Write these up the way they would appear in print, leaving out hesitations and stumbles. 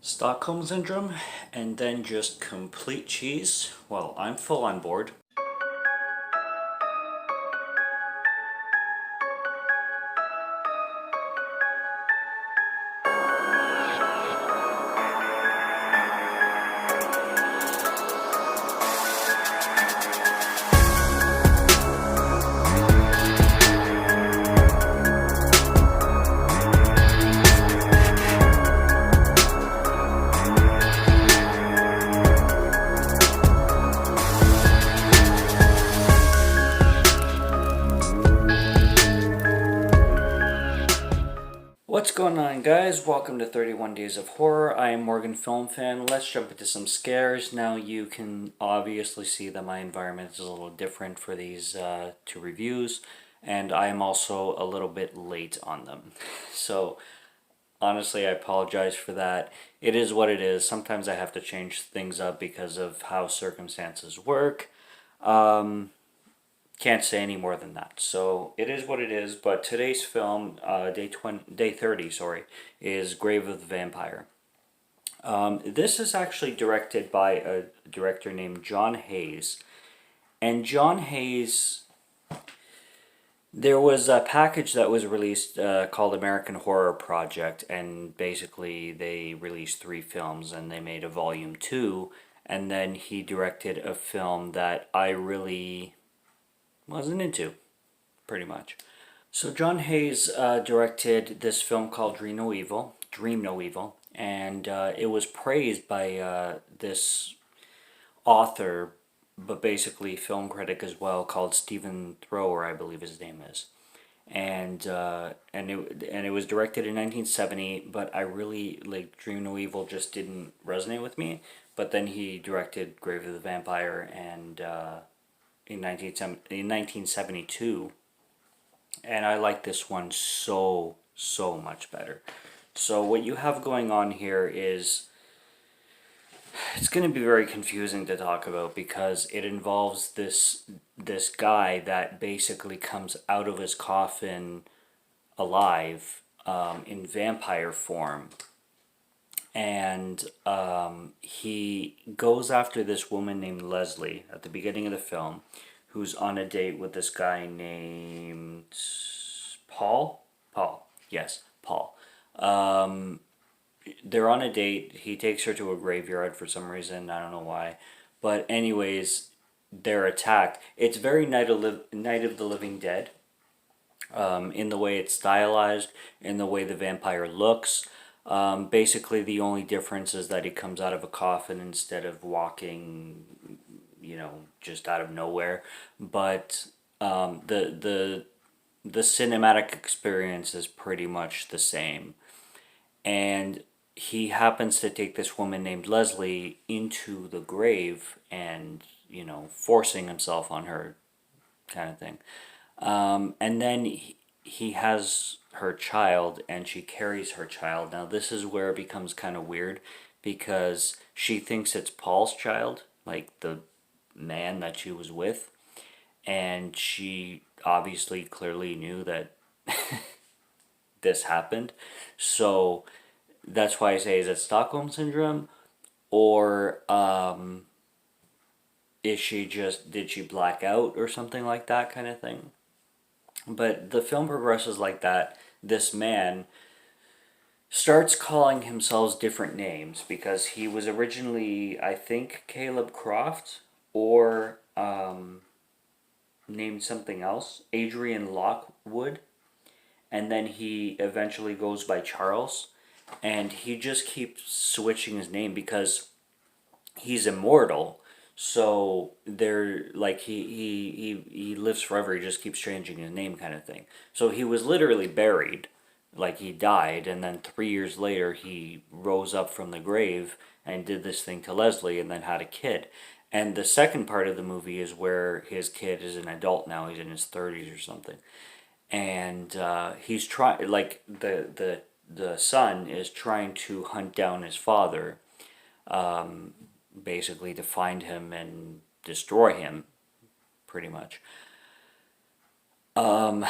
Stockholm Syndrome, and then just complete cheese? Well, I'm full on board. What's going on, guys? Welcome to 31 Days of Horror. I am Morgan Film Fan. Let's jump into some scares. Now, you can obviously see that my environment is a little different for these two reviews, and I am also a little bit late on them. So, honestly, I apologize for that. It is what it is. Sometimes I have to change things up because of how circumstances work. Um, can't say any more than that. So it is what it is. But today's film, day 30, sorry, is Grave of the Vampire. This is actually directed by a director named John Hayes, and John Hayes. There was a package that was released called American Horror Project, and basically they released three films, and they made a volume two, and then he directed a film that I really wasn't into, pretty much. So John Hayes directed this film called Dream No Evil, and it was praised by this author, but basically film critic as well, called Stephen Thrower, I believe his name is, and it was directed in 1970. But I really like Dream No Evil just didn't resonate with me. But then he directed Grave of the Vampire and in 1972, and I like this one so much better. So what you have going on here is it's going to be very confusing to talk about because it involves this guy that basically comes out of his coffin alive, in vampire form, and he goes after this woman named Leslie at the beginning of the film, who's on a date with this guy named Paul. Paul, yes, Paul. Um, they're on a date. He takes her to a graveyard for some reason. I don't know why, but anyways, they're attacked. It's very Night of the Living Dead. In the way it's stylized, in the way the vampire looks. Basically, the only difference is that he comes out of a coffin instead of walking, just out of nowhere. But the cinematic experience is pretty much the same. And he happens to take this woman named Leslie into the grave and, forcing himself on her, kind of thing. And then he has her child, and she carries her child. Now, this is where it becomes kind of weird because she thinks it's Paul's child, like the man that she was with. And she obviously clearly knew that this happened. So that's why I say, is it Stockholm Syndrome? Or did she black out or something like that kind of thing? But the film progresses like that. This man starts calling himself different names because he was originally, I think, Caleb Croft, or named something else, Adrian Lockwood, and then he eventually goes by Charles, and he just keeps switching his name because he's immortal. So they're like he lives forever. He just keeps changing his name, kind of thing. So he was literally buried, like he died, and then 3 years later he rose up from the grave and did this thing to Leslie, and then had a kid. And the second part of the movie is where his kid is an adult now. He's in his 30s or something, and he's trying, like the son is trying to hunt down his father, basically to find him and destroy him, pretty much. Um,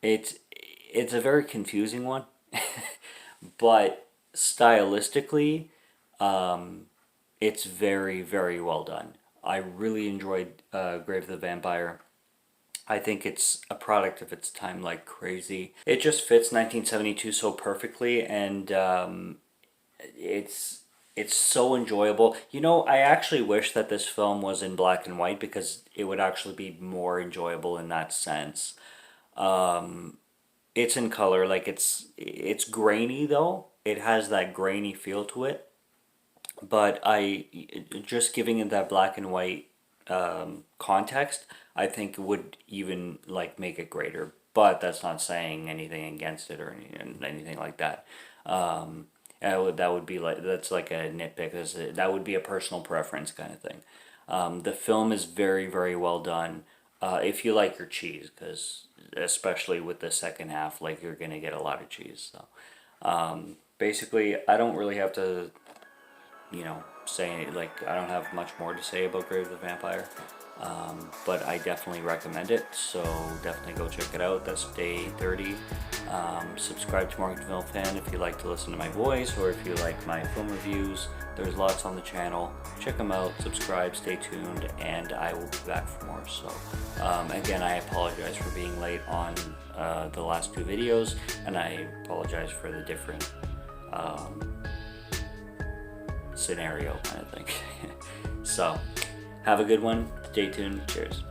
it's it's a very confusing one, but stylistically, it's very, very well done. I really enjoyed Grave of the Vampire. I think it's a product of its time like crazy. It just fits 1972 so perfectly, and it's it's so enjoyable. You know, I actually wish that this film was in black and white because it would actually be more enjoyable in that sense. It's in color, like it's grainy though. It has that grainy feel to it, but I just giving it that black and white context, I think would even like make it greater. But that's not saying anything against it or anything like that. That would be like that's like a nitpick. That would be a personal preference kind of thing. The film is very very well done. If you like your cheese, because especially with the second half, like you're gonna get a lot of cheese. So basically, I don't really have to say like I don't have much more to say about Grave of the Vampire, but I definitely recommend it. So definitely go check it out. That's day 30. Subscribe to Morgan Film Fan if you like to listen to my voice or if you like my film reviews. There's lots on the channel. Check them out. Subscribe. Stay tuned, and I will be back for more. So again, I apologize for being late on the last two videos, and I apologize for the different scenario kind of thing. So have a good one. Stay tuned. Cheers.